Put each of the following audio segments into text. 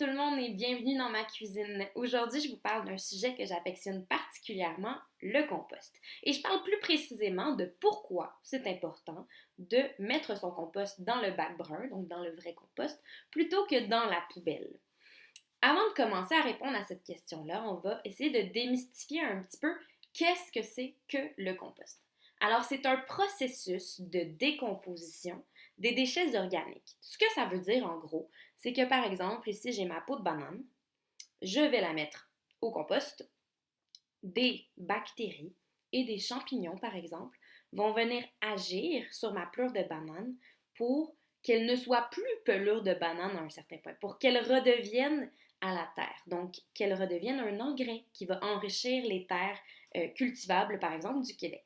tout le monde et bienvenue dans ma cuisine. Aujourd'hui, je vous parle d'un sujet que j'affectionne particulièrement, le compost. Et je parle plus précisément de pourquoi c'est important de mettre son compost dans le bac brun, donc dans le vrai compost, plutôt que dans la poubelle. Avant de commencer à répondre à cette question-là, on va essayer de démystifier un petit peu qu'est-ce que c'est que le compost. Alors, c'est un processus de décomposition des déchets organiques. Ce que ça veut dire en gros, c'est que par exemple, ici j'ai ma peau de banane, je vais la mettre au compost, des bactéries et des champignons par exemple vont venir agir sur ma pleure de banane pour qu'elle ne soit plus pelure de banane à un certain point, pour qu'elle redevienne à la terre. Donc, qu'elle redevienne un engrais qui va enrichir les terres cultivables, par exemple, du Québec.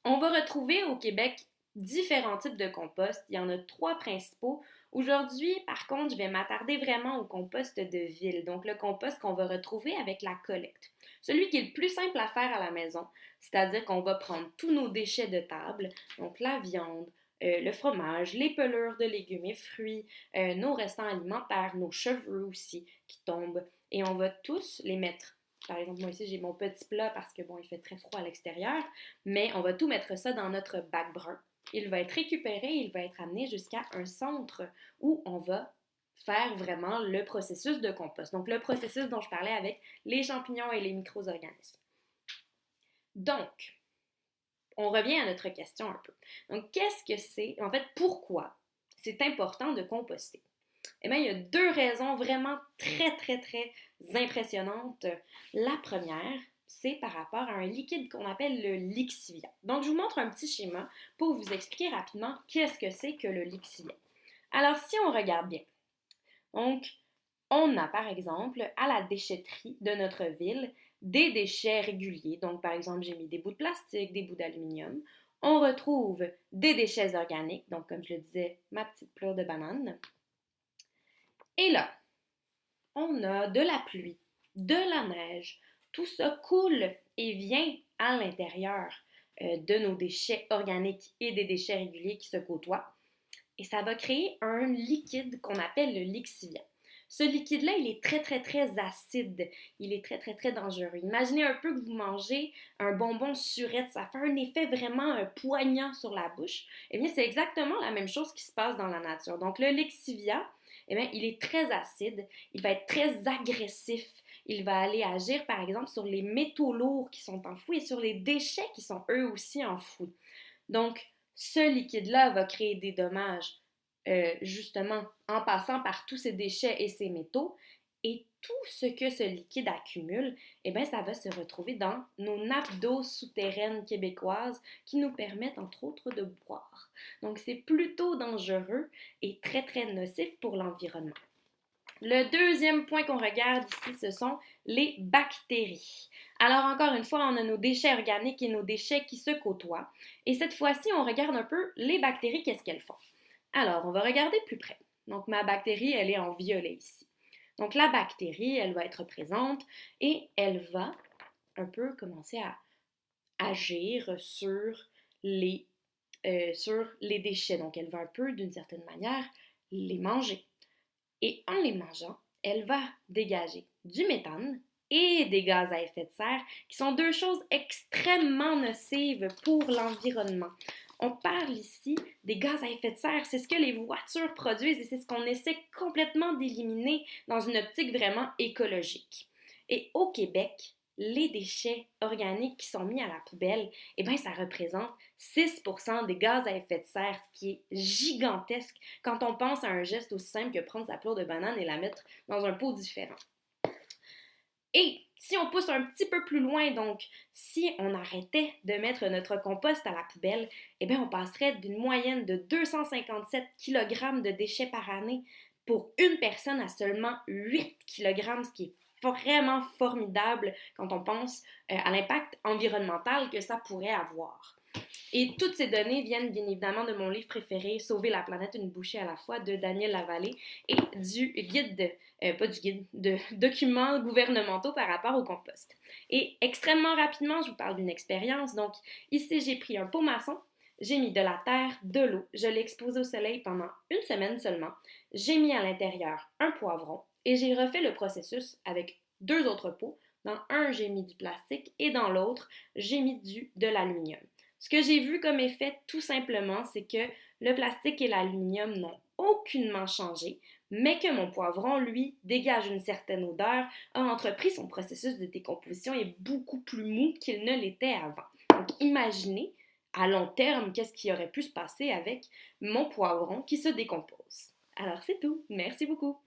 On va retrouver au Québec différents types de compost. Il y en a trois principaux. Aujourd'hui, par contre, je vais m'attarder vraiment au compost de ville, donc le compost qu'on va retrouver avec la collecte. Celui qui est le plus simple à faire à la maison, c'est-à-dire qu'on va prendre tous nos déchets de table, donc la viande, le fromage, les pelures de légumes et fruits, nos restants alimentaires, nos cheveux aussi qui tombent, et on va tous les mettre. Par exemple, moi ici, j'ai mon petit plat parce que bon, il fait très froid à l'extérieur, mais on va tout mettre ça dans notre bac brun. Il va être récupéré, il va être amené jusqu'à un centre où on va faire vraiment le processus de compost. Donc, le processus dont je parlais avec les champignons et les micro-organismes. Donc, on revient à notre question un peu. Donc, qu'est-ce que c'est? En fait, pourquoi c'est important de composter? Eh bien, il y a deux raisons vraiment très impressionnantes. La première, c'est par rapport à un liquide qu'on appelle le lixiviant. Donc, je vous montre un petit schéma pour vous expliquer rapidement qu'est-ce que c'est que le lixiviant. Alors, si on regarde bien, donc, on a par exemple à la déchetterie de notre ville des déchets réguliers. Donc, par exemple, j'ai mis des bouts de plastique, des bouts d'aluminium. On retrouve des déchets organiques, donc comme je le disais, ma petite pleure de banane. Et là, on a de la pluie, de la neige, tout ça coule et vient à l'intérieur de nos déchets organiques et des déchets réguliers qui se côtoient. Et ça va créer un liquide qu'on appelle le lixiviant. Ce liquide-là, il est très acide. Il est très dangereux. Imaginez un peu que vous mangez un bonbon surette. Ça fait un effet vraiment poignant sur la bouche. Eh bien, c'est exactement la même chose qui se passe dans la nature. Donc, le lixiviant, eh bien, il est très acide. Il va être très agressif. Il va aller agir, par exemple, sur les métaux lourds qui sont enfouis et sur les déchets qui sont eux aussi enfouis. Donc, ce liquide-là va créer des dommages, justement, en passant par tous ces déchets et ces métaux. Et tout ce que ce liquide accumule, eh bien, ça va se retrouver dans nos nappes d'eau souterraines québécoises qui nous permettent, entre autres, de boire. Donc, c'est plutôt dangereux et très nocif pour l'environnement. Le deuxième point qu'on regarde ici, ce sont les bactéries. Alors encore une fois, on a nos déchets organiques et nos déchets qui se côtoient. Et cette fois-ci, on regarde un peu les bactéries, qu'est-ce qu'elles font. Alors, on va regarder plus près. Donc ma bactérie, elle est en violet ici. Donc la bactérie, elle va être présente et elle va un peu commencer à agir sur les déchets. Donc elle va un peu, d'une certaine manière, les manger. Et en les mangeant, elle va dégager du méthane et des gaz à effet de serre, qui sont deux choses extrêmement nocives pour l'environnement. On parle ici des gaz à effet de serre, c'est ce que les voitures produisent et c'est ce qu'on essaie complètement d'éliminer dans une optique vraiment écologique. Et au Québec, les déchets organiques qui sont mis à la poubelle, eh bien, ça représente 6% des gaz à effet de serre, ce qui est gigantesque quand on pense à un geste aussi simple que prendre sa pleure de banane et la mettre dans un pot différent. Et si on pousse un petit peu plus loin, donc si on arrêtait de mettre notre compost à la poubelle, eh bien on passerait d'une moyenne de 257 kg de déchets par année pour une personne à seulement 8 kg, ce qui est vraiment formidable quand on pense à l'impact environnemental que ça pourrait avoir. Et toutes ces données viennent bien évidemment de mon livre préféré, Sauver la planète une bouchée à la fois, de Daniel Lavallée, et du guide, pas du guide, de documents gouvernementaux par rapport au compost. Et extrêmement rapidement, je vous parle d'une expérience. Donc ici, j'ai pris un pot maçon, J'ai mis de la terre, de l'eau, je l'ai exposé au soleil pendant une semaine seulement. J'ai mis à l'intérieur un poivron et j'ai refait le processus avec deux autres pots. Dans un, j'ai mis du plastique et dans l'autre, j'ai mis de l'aluminium. Ce que j'ai vu comme effet, tout simplement, c'est que le plastique et l'aluminium n'ont aucunement changé, mais que mon poivron, lui, dégage une certaine odeur, a entrepris son processus de décomposition et est beaucoup plus mou qu'il ne l'était avant. Donc, imaginez, à long terme, qu'est-ce qui aurait pu se passer avec mon poivron qui se décompose. Alors, c'est tout. Merci beaucoup.